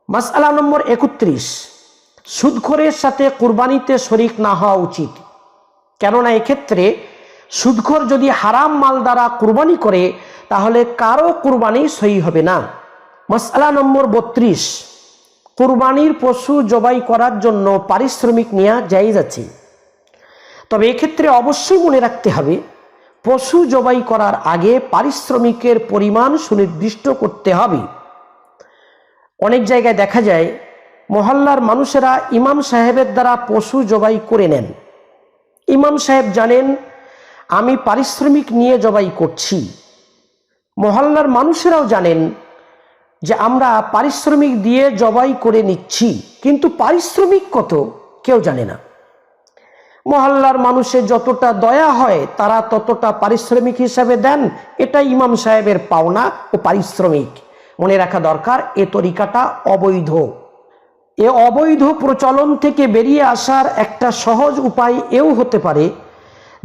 মাসআলা নম্বর 31, সুদখোরের সাথে কুরবানিতে শরিক না হওয়া উচিত। কেননা এক্ষেত্রে সুদখোর যদি হারাম মাল দ্বারা কুরবানি করে তাহলে কারো কুরবানি সহি হবে না। মাসআলা নম্বর 32, কুরবানির পশু জবাই করার জন্য পারিশ্রমিক নেওয়া জায়েজ আছে, তবে এক্ষেত্রে অবশ্যই মনে রাখতে হবে পশু জবাই করার আগে পারিশ্রমিকের পরিমাণ সুনির্দিষ্ট করতে হবে। অনেক জায়গায় দেখা যায় মহল্লার মানুষেরা ইমাম সাহেবের দ্বারা পশু জবাই করে নেন। ইমাম সাহেব জানেন আমি পারিশ্রমিক নিয়ে জবাই করছি, মহল্লার মানুষেরাও জানেন যে আমরা পারিশ্রমিক দিয়ে জবাই করে নিচ্ছি, কিন্তু পারিশ্রমিক কত কেউ জানে না। মহল্লার মানুষের যতটা দয়া হয় তারা ততটা পারিশ্রমিক হিসাবে দেন, এটা ইমাম সাহেবের পাওনা ও পারিশ্রমিক। মনে রাখা দরকার এ তরিকাটা অবৈধ। এ অবৈধ প্রচলন থেকে বেরিয়ে আসার একটা সহজ উপায় এও হতে পারে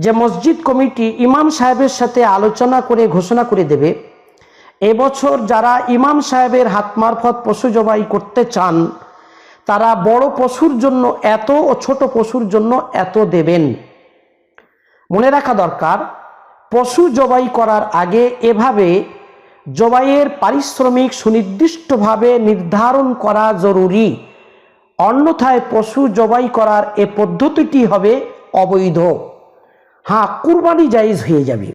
যে মসজিদ কমিটি ইমাম সাহেবের সাথে আলোচনা করে ঘোষণা করে দেবে এবছর যারা ইমাম সাহেবের হাত মারফত পশু জবাই করতে চান তারা বড় পশুর জন্য এত ও ছোট পশুর জন্য এত দেবেন। মনে রাখা দরকার পশু জবাই করার আগে এভাবে জবাইয়ের পারিশ্রমিক সুনির্দিষ্টভাবে নির্ধারণ করা জরুরি, অন্যথায় পশু জবাই করার এ পদ্ধতিটি হবে অবৈধ। হ্যাঁ, কুরবানি জায়েজ হয়ে যাবে।